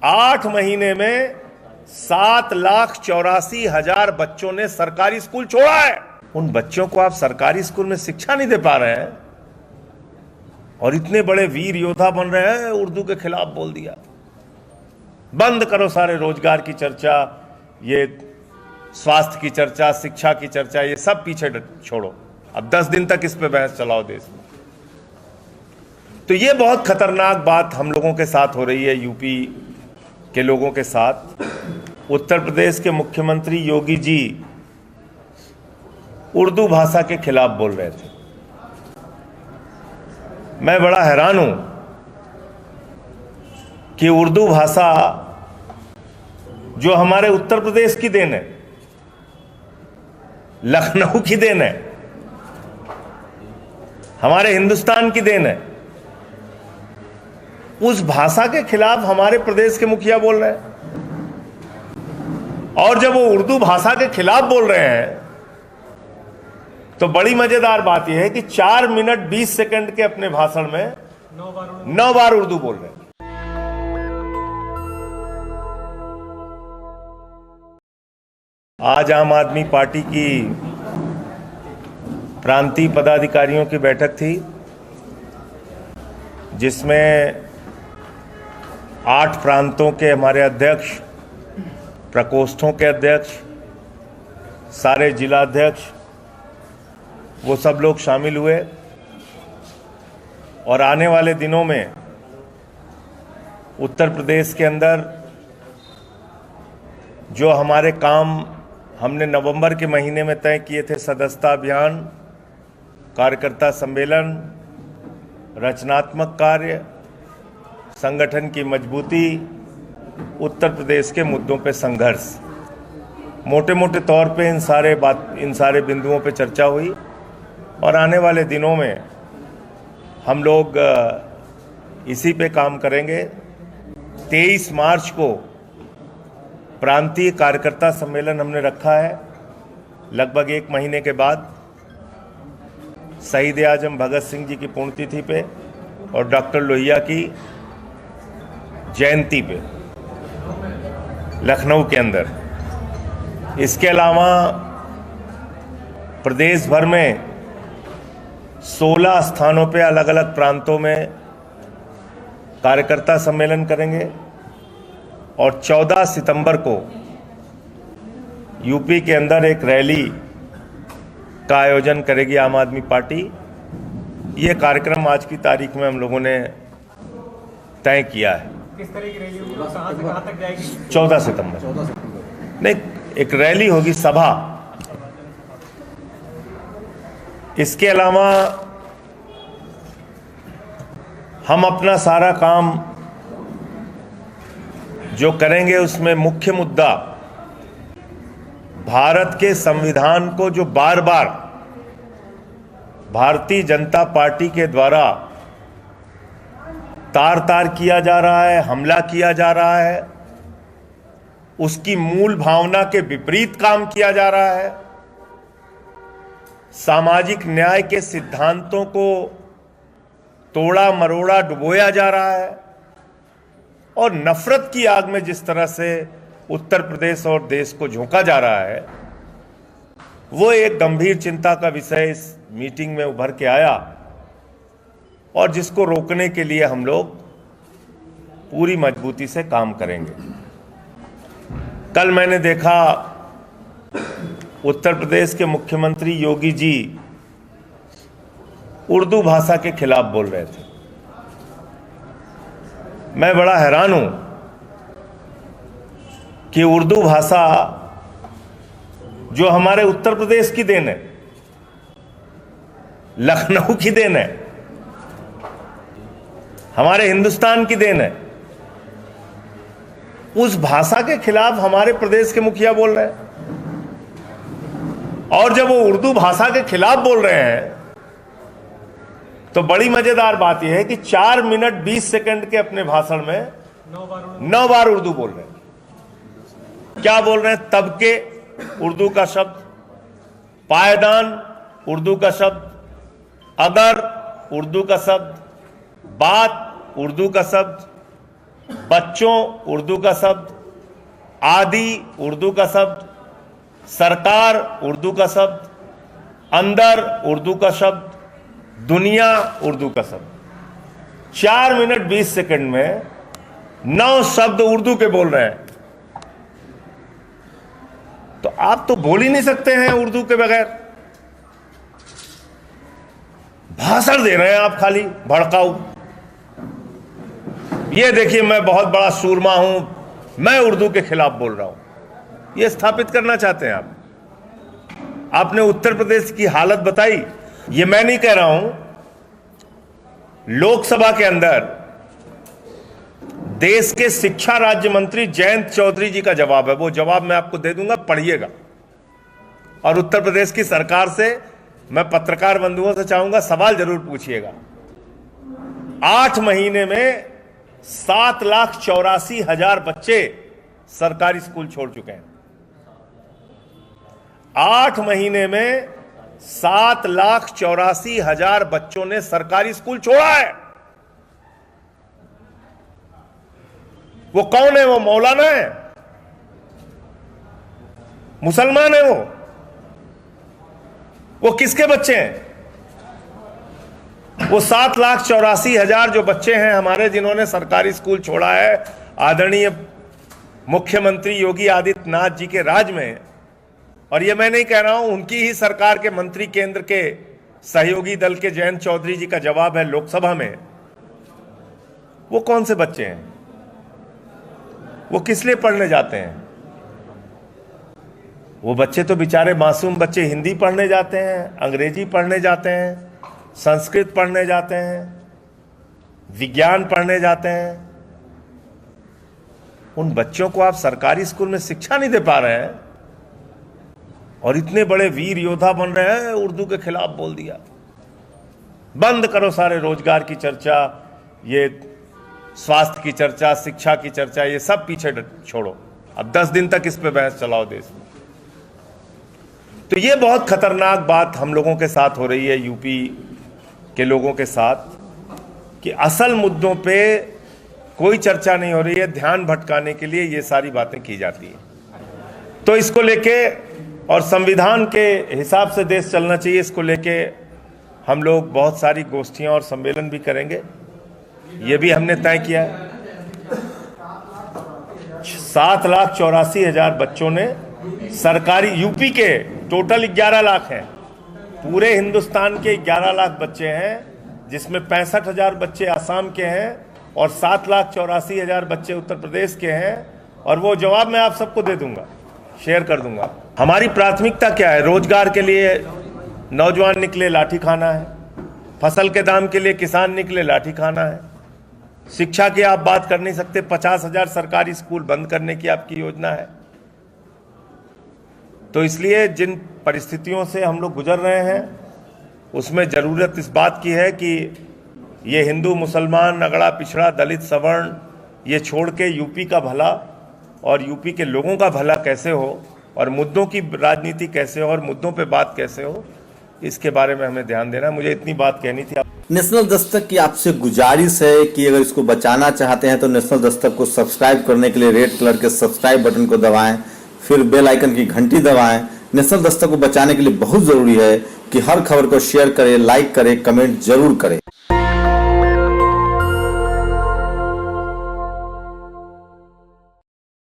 8 महीने में 7,84,000 बच्चों ने सरकारी स्कूल छोड़ा है। उन बच्चों को आप सरकारी स्कूल में शिक्षा नहीं दे पा रहे हैं और इतने बड़े वीर योद्धा बन रहे हैं, उर्दू के खिलाफ बोल दिया। बंद करो सारे रोजगार की चर्चा, ये स्वास्थ्य की चर्चा, शिक्षा की चर्चा, ये सब पीछे छोड़ो। अब 10 दिन तक इस पे बहस चलाओ देश में। तो ये बहुत खतरनाक बात हम लोगों के साथ हो रही है, यूपी के लोगों के साथ। उत्तर प्रदेश के मुख्यमंत्री योगी जी उर्दू भाषा के खिलाफ बोल रहे थे। मैं बड़ा हैरान हूं कि उर्दू भाषा जो हमारे उत्तर प्रदेश की देन है, लखनऊ की देन है, हमारे हिंदुस्तान की देन है, उस भाषा के खिलाफ हमारे प्रदेश के मुखिया बोल रहे हैं। और जब वो उर्दू भाषा के खिलाफ बोल रहे हैं तो बड़ी मजेदार बात यह है कि 4 मिनट 20 सेकंड के अपने भाषण में 9 बार उर्दू बोल रहे हैं। आज आम आदमी पार्टी की प्रांतीय पदाधिकारियों की बैठक थी, जिसमें 8 प्रांतों के हमारे अध्यक्ष, प्रकोष्ठों के अध्यक्ष, सारे जिला अध्यक्ष, वो सब लोग शामिल हुए। और आने वाले दिनों में उत्तर प्रदेश के अंदर जो हमारे काम हमने नवंबर के महीने में तय किए थे, सदस्यता अभियान, कार्यकर्ता सम्मेलन, रचनात्मक कार्य, संगठन की मजबूती, उत्तर प्रदेश के मुद्दों पे संघर्ष, मोटे मोटे तौर पे इन सारे बिंदुओं पे चर्चा हुई। और आने वाले दिनों में हम लोग इसी पे काम करेंगे। 23 मार्च को प्रांतीय कार्यकर्ता सम्मेलन हमने रखा है, लगभग 1 महीने के बाद, शहीद आजम भगत सिंह जी की पुण्यतिथि पे और डॉक्टर लोहिया की जयंती पे लखनऊ के अंदर। इसके अलावा प्रदेश भर में 16 स्थानों पे अलग अलग प्रांतों में कार्यकर्ता सम्मेलन करेंगे। और 14 सितंबर को यूपी के अंदर एक रैली का आयोजन करेगी आम आदमी पार्टी। ये कार्यक्रम आज की तारीख में हम लोगों ने तय किया है। किस तरह की रैली होगी, कहां से कहां तक जाएगी? 14 सितंबर नहीं, एक रैली होगी, सभा। इसके अलावा हम अपना सारा काम जो करेंगे उसमें मुख्य मुद्दा भारत के संविधान को जो बार बार भारतीय जनता पार्टी के द्वारा तार तार किया जा रहा है, हमला किया जा रहा है, उसकी मूल भावना के विपरीत काम किया जा रहा है, सामाजिक न्याय के सिद्धांतों को तोड़ा मरोड़ा डुबोया जा रहा है और नफरत की आग में जिस तरह से उत्तर प्रदेश और देश को झोंका जा रहा है, वो एक गंभीर चिंता का विषय इस मीटिंग में उभर के आया। और जिसको रोकने के लिए हम लोग पूरी मजबूती से काम करेंगे। कल मैंने देखा उत्तर प्रदेश के मुख्यमंत्री योगी जी उर्दू भाषा के खिलाफ बोल रहे थे। मैं बड़ा हैरान हूं कि उर्दू भाषा जो हमारे उत्तर प्रदेश की देन है, लखनऊ की देन है, हमारे हिंदुस्तान की देन है, उस भाषा के खिलाफ हमारे प्रदेश के मुखिया बोल रहे हैं। और जब वो उर्दू भाषा के खिलाफ बोल रहे हैं तो बड़ी मजेदार बात यह है कि 4 मिनट 20 सेकंड के अपने भाषण में 9 बार उर्दू बोल रहे हैं। क्या बोल रहे हैं? तबके, उर्दू का शब्द, पायदान, उर्दू का शब्द, अगर, उर्दू का शब्द, बात, उर्दू का शब्द, बच्चों उर्दू का शब्द, आदि उर्दू का शब्द, सरकार उर्दू का शब्द, अंदर उर्दू का शब्द, दुनिया उर्दू का शब्द। 4 मिनट 20 सेकंड में 9 शब्द उर्दू के बोल रहे हैं। तो आप तो बोल ही नहीं सकते हैं उर्दू के बगैर। भाषण दे रहे हैं आप खाली भड़काऊ। ये देखिए मैं बहुत बड़ा सूरमा हूं, मैं उर्दू के खिलाफ बोल रहा हूं। ये स्थापित करना चाहते हैं आप। आपने उत्तर प्रदेश की हालत बताई। ये मैं नहीं कह रहा हूं, लोकसभा के अंदर देश के शिक्षा राज्य मंत्री जयंत चौधरी जी का जवाब है। वो जवाब मैं आपको दे दूंगा, पढ़िएगा। और उत्तर प्रदेश की सरकार से मैं पत्रकार बंधुओं से चाहूंगा सवाल जरूर पूछिएगा। 8 महीने में 7,84,000 बच्चे सरकारी स्कूल छोड़ चुके हैं। 8 महीने में 7,84,000 बच्चों ने सरकारी स्कूल छोड़ा है। वो कौन है? वो मौलाना है, मुसलमान है वो किसके बच्चे हैं? वो 7,84,000 जो बच्चे हैं हमारे, जिन्होंने सरकारी स्कूल छोड़ा है आदरणीय मुख्यमंत्री योगी आदित्यनाथ जी के राज में। और ये मैं नहीं कह रहा हूं, उनकी ही सरकार के मंत्री, केंद्र के सहयोगी दल के जयंत चौधरी जी का जवाब है लोकसभा में। वो कौन से बच्चे हैं? वो किस लिए पढ़ने जाते हैं? वो बच्चे तो बेचारे मासूम बच्चे हिंदी पढ़ने जाते हैं, अंग्रेजी पढ़ने जाते हैं, संस्कृत पढ़ने जाते हैं, विज्ञान पढ़ने जाते हैं। उन बच्चों को आप सरकारी स्कूल में शिक्षा नहीं दे पा रहे हैं और इतने बड़े वीर योद्धा बन रहे हैं। उर्दू के खिलाफ बोल दिया। बंद करो सारे रोजगार की चर्चा, ये स्वास्थ्य की चर्चा, शिक्षा की चर्चा, ये सब पीछे छोड़ो। अब 10 दिन तक इस पे बहस चलाओ देश में। तो ये बहुत खतरनाक बात हम लोगों के साथ हो रही है, यूपी के लोगों के साथ, कि असल मुद्दों पे कोई चर्चा नहीं हो रही है। ध्यान भटकाने के लिए ये सारी बातें की जाती हैं। तो इसको लेके, और संविधान के हिसाब से देश चलना चाहिए, इसको लेके हम लोग बहुत सारी गोष्ठियां और सम्मेलन भी करेंगे। ये भी हमने तय किया है। 7,84,000 बच्चों ने सरकारी, यूपी के टोटल 11 लाख हैं, पूरे हिंदुस्तान के 11 लाख बच्चे हैं, जिसमें 65,000 बच्चे आसाम के हैं और 7,84,000 बच्चे उत्तर प्रदेश के हैं। और वो जवाब मैं आप सबको दे दूंगा, शेयर कर दूंगा। हमारी प्राथमिकता क्या है? रोजगार के लिए नौजवान निकले, लाठी खाना है। फसल के दाम के लिए किसान निकले, लाठी खाना है। शिक्षा की आप बात कर नहीं सकते, 50,000 सरकारी स्कूल बंद करने की आपकी योजना है। तो इसलिए जिन परिस्थितियों से हम लोग गुजर रहे हैं, उसमें ज़रूरत इस बात की है कि ये हिंदू, मुसलमान, अगड़ा, पिछड़ा, दलित, सवर्ण, ये छोड़ के यूपी का भला और यूपी के लोगों का भला कैसे हो, और मुद्दों की राजनीति कैसे हो, और मुद्दों पे बात कैसे हो, इसके बारे में हमें ध्यान देना है। मुझे इतनी बात कहनी थी। नेशनल दस्तक की आपसे गुजारिश है कि अगर इसको बचाना चाहते हैं तो नेशनल दस्तक को सब्सक्राइब करने के लिए रेड कलर के सब्सक्राइब बटन को दबाएं, फिर बेल आइकन की घंटी दबाएं। नेशनल दस्तक को बचाने के लिए बहुत जरूरी है कि हर खबर को शेयर करें, लाइक करें, कमेंट जरूर करें।